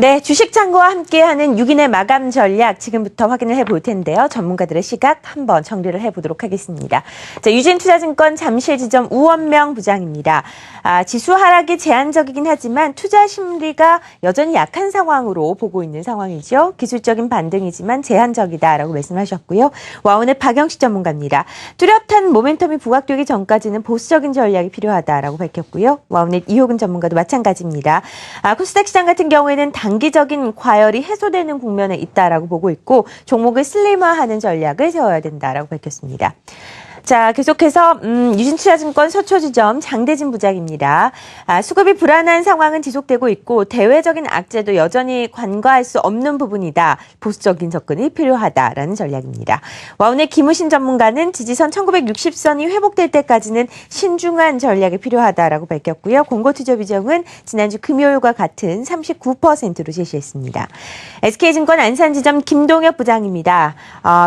네, 주식창고와 함께하는 6인의 마감 전략 지금부터 확인을 해볼 텐데요. 전문가들의 시각 한번 정리를 해보도록 하겠습니다. 자, 유진투자증권 잠실지점 우원명 부장입니다. 지수 하락이 제한적이긴 하지만 투자 심리가 여전히 약한 상황으로 보고 있는 상황이죠. 기술적인 반등이지만 제한적이다라고 말씀하셨고요. 와운의 박영식 전문가입니다. 뚜렷한 모멘텀이 부각되기 전까지는 보수적인 전략이 필요하다라고 밝혔고요. 와운의 이호근 전문가도 마찬가지입니다. 코스닥 시장 같은 경우에는 단기적인 과열이 해소되는 국면에 있다라고 보고 있고 종목을 슬림화하는 전략을 세워야 된다라고 밝혔습니다. 자, 계속해서 유진투자증권 서초지점 장대진 부장입니다. 수급이 불안한 상황은 지속되고 있고 대외적인 악재도 여전히 간과할 수 없는 부분이다. 보수적인 접근이 필요하다라는 전략입니다. 와운의 김우신 전문가는 지지선 1960선이 회복될 때까지는 신중한 전략이 필요하다라고 밝혔고요. 공고투자 비중은 지난주 금요일과 같은 39%로 제시했습니다. SK증권 안산지점 김동엽 부장입니다.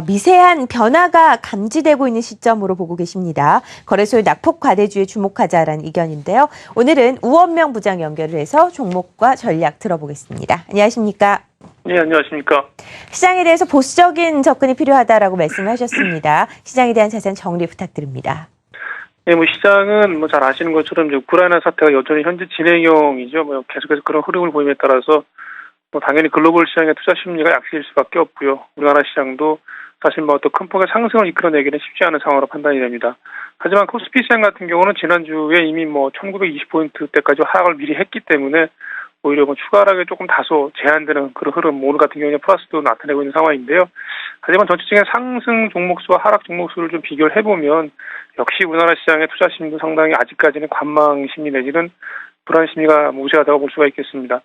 미세한 변화가 감지되고 있는 시점으로 보고 계십니다. 거래소의 낙폭 과대주에 주목하자라는 의견인데요. 오늘은 우원명 부장 연결을 해서 종목과 전략 들어보겠습니다. 안녕하십니까? 네, 안녕하십니까? 시장에 대해서 보수적인 접근이 필요하다라고 말씀하셨습니다. 시장에 대한 자세한 정리 부탁드립니다. 네, 시장은 잘 아시는 것처럼 이제 우크라이나 사태가 여전히 현재 진행형이죠. 계속해서 그런 흐름을 보임에 따라서 당연히 글로벌 시장의 투자 심리가 약세일 수밖에 없고요. 우리나라 시장도 사실 어떤 큰 폭의 상승을 이끌어내기는 쉽지 않은 상황으로 판단이 됩니다. 하지만 코스피 시장 같은 경우는 지난주에 이미 1920포인트대까지 하락을 미리 했기 때문에 오히려 추가 하락에 조금 다소 제한되는 그런 흐름, 오늘 같은 경우는 플러스도 나타내고 있는 상황인데요. 하지만 전체적인 상승 종목수와 하락 종목수를 좀 비교를 해보면 역시 우리나라 시장의 투자 심리도 상당히 아직까지는 관망 심리 내지는 불안 심리가 무시하다고 볼 수가 있겠습니다.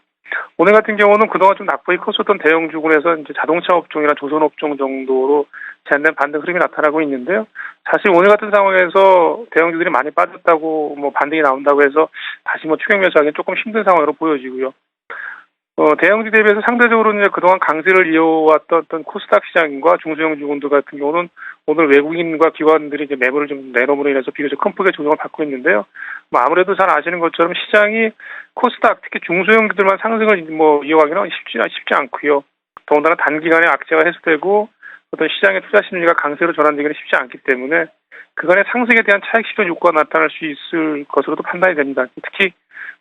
오늘 같은 경우는 그동안 좀 낙폭이 컸었던 대형주군에서 이제 자동차 업종이나 조선 업종 정도로 제한된 반등 흐름이 나타나고 있는데요. 사실 오늘 같은 상황에서 대형주들이 많이 빠졌다고 반등이 나온다고 해서 다시 추격 매수하기는 조금 힘든 상황으로 보여지고요. 대형주 대비해서 상대적으로 이제 그동안 강세를 이어왔던 어떤 코스닥 시장과 중소형 주군들 같은 경우는 오늘 외국인과 기관들이 이제 매물을 좀 내놓음으로 인해서 비교적 큰 폭의 조정을 받고 있는데요. 아무래도 잘 아시는 것처럼 시장이 코스닥 특히 중소형주들만 상승을 이어가기는 쉽지 않고요. 더군다나 단기간에 악재가 해소되고 어떤 시장의 투자 심리가 강세로 전환되기는 쉽지 않기 때문에 그간의 상승에 대한 차익 실현 효과가 나타날 수 있을 것으로도 판단이 됩니다. 특히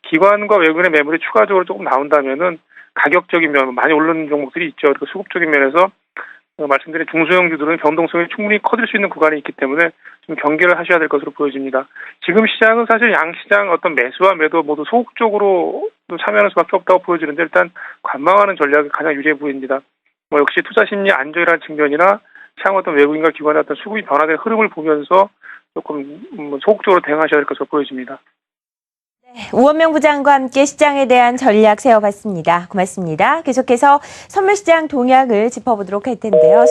기관과 외국인의 매물이 추가적으로 조금 나온다면은 가격적인 면 많이 오르는 종목들이 있죠. 그리고 수급적인 면에서 말씀드린 중소형주들은 변동성이 충분히 커질 수 있는 구간이 있기 때문에 좀 경계를 하셔야 될 것으로 보여집니다. 지금 시장은 사실 양시장 어떤 매수와 매도 모두 소극적으로 참여하는 수밖에 없다고 보여지는데 일단 관망하는 전략이 가장 유리해 보입니다. 역시 투자 심리 안정이라는 측면이나 향후 어떤 외국인과 기관의 어떤 수급이 변화된 흐름을 보면서 조금 소극적으로 대응하셔야 될 것으로 보여집니다. 네, 우원명 부장과 함께 시장에 대한 전략 세워봤습니다. 고맙습니다. 계속해서 선물시장 동향을 짚어보도록 할 텐데요.